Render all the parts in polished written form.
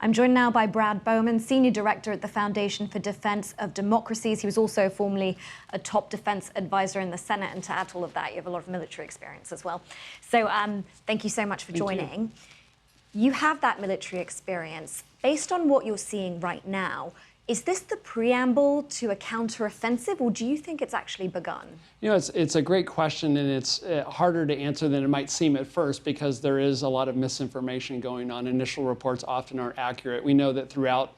I'm joined now by Brad Bowman, Senior Director at the Foundation for Defense of Democracies. He was also formerly a top defense advisor in the Senate, and to add to all of that, you have a lot of military experience as well. So thank you so much for joining. You have that military experience. Based on what you're seeing right now, is this the preamble to a counteroffensive, or do you think it's actually begun? You know, it's a great question, and it's harder to answer than it might seem at first because there is a lot of misinformation going on. Initial reports often aren't accurate. We know that throughout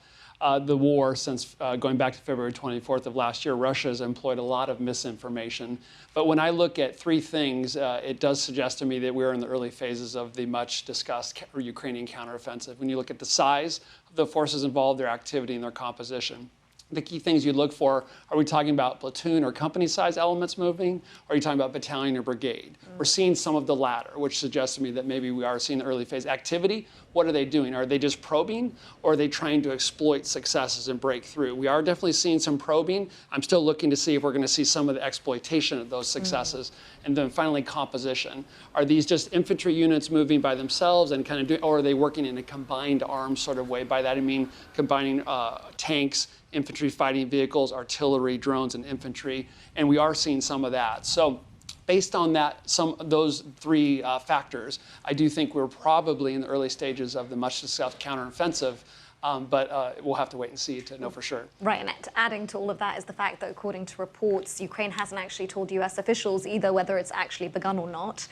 the war, since going back to February 24th of last year, Russia has employed a lot of misinformation. But when I look at three things, it does suggest to me that we're in the early phases of the much discussed Ukrainian counteroffensive. When you look at the size of the forces involved, their activity, and their composition. The key things you look for, are we talking about platoon or company size elements moving? Or are you talking about battalion or brigade? We're seeing some of the latter, which suggests to me that maybe we are seeing the early phase activity. What are they doing? Are they just probing, or are they trying to exploit successes and break through? We are definitely seeing some probing. I'm still looking to see if we're going to see some of the exploitation of those successes. And then finally, composition. Are these just infantry units moving by themselves and kind of doing, or are they working in a combined arms sort of way? By that I mean combining tanks, infantry fighting vehicles, artillery, drones, and infantry. And we are seeing some of that. So based on that, those three factors, I do think we're probably in the early stages of the much discussed counteroffensive, but we'll have to wait and see to know for sure. Right, and adding to all of that is the fact that according to reports, Ukraine hasn't actually told US officials either whether it's actually begun or not.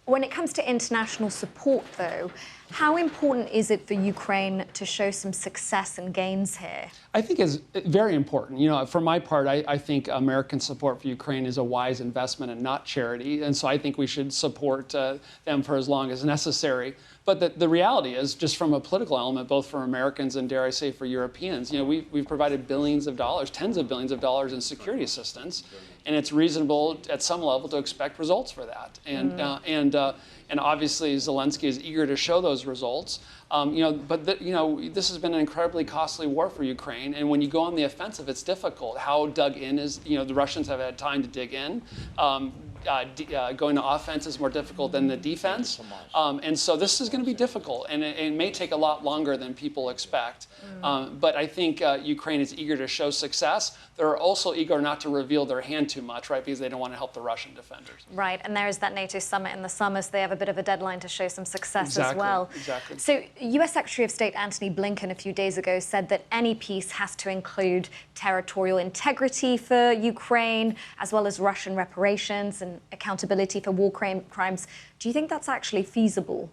When it comes to international support, though, how important is it for Ukraine to show some success and gains here? I think it's very important. You know, for my part, I think American support for Ukraine is a wise investment and not charity. And so I think we should support them for as long as necessary. But the reality is, just from a political element, both for Americans and, dare I say, for Europeans, you know, we've provided billions of dollars, tens of billions of dollars in security assistance. And it's reasonable at some level to expect results for that. And obviously Zelensky is eager to show those results. But this has been an incredibly costly war for Ukraine. And when you go on the offensive, it's difficult. How dug in is, the Russians have had time to dig in. Going to offense is more difficult than the defense. And so this is going to be difficult, and it may take a lot longer than people expect. But I think Ukraine is eager to show success. They're also eager not to reveal their hand too much, right, because they don't want to help the Russian defenders. Right, and there is that NATO summit in the summer, so they have a bit of a deadline to show some success as well. Exactly. So US Secretary of State Antony Blinken a few days ago said that any peace has to include territorial integrity for Ukraine, as well as Russian reparations and accountability for war crimes. Do you think that's actually feasible?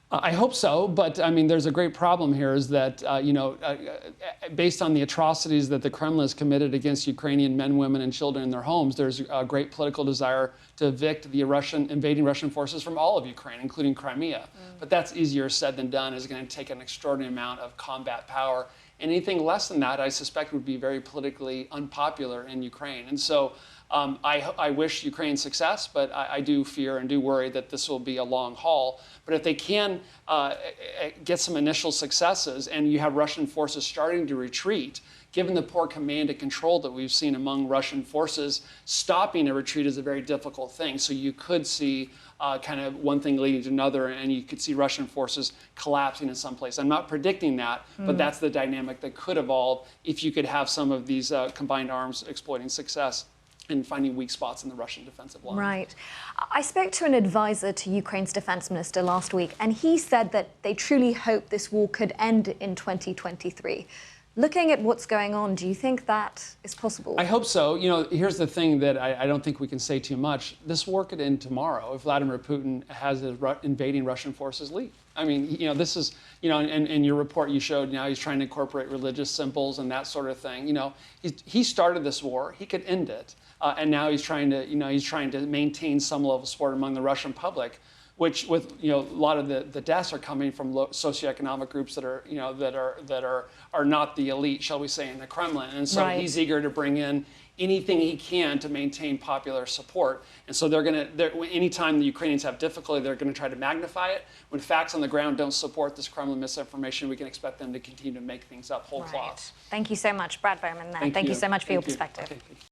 I hope so, but I mean, there's a great problem here is that, based on the atrocities that the Kremlin has committed against Ukrainian men, women, and children in their homes, there's a great political desire to evict the invading Russian forces from all of Ukraine, including Crimea. But that's easier said than done. It's going to take an extraordinary amount of combat power. Anything less than that, I suspect, would be very politically unpopular in Ukraine. And so I wish Ukraine success, but I do fear and do worry that this will be a long haul. But if they can get some initial successes and you have Russian forces starting to retreat, given the poor command and control that we've seen among Russian forces, stopping a retreat is a very difficult thing. So you could see kind of one thing leading to another, and you could see Russian forces collapsing in some place. I'm not predicting that, but that's the dynamic that could evolve if you could have some of these combined arms exploiting success and finding weak spots in the Russian defensive line. Right. I spoke to an advisor to Ukraine's defense minister last week, and he said that they truly hope this war could end in 2023. Looking at what's going on, do you think that is possible? I hope so. You know, here's the thing that I don't think we can say too much. This war could end tomorrow if Vladimir Putin has his invading Russian forces leave. I mean, this is, in your report you showed now he's trying to incorporate religious symbols and that sort of thing. He started this war. He could end it. And now he's trying to maintain some level of support among the Russian public, which with a lot of the deaths are coming from socioeconomic groups that are not the elite, shall we say, in the Kremlin. And so he's eager to bring in anything he can to maintain popular support. And so anytime the Ukrainians have difficulty, they're going to try to magnify it. When facts on the ground don't support this Kremlin misinformation, we can expect them to continue to make things up whole cloth. Thank you so much, Brad Bowman. Thank you so much for your perspective. Okay.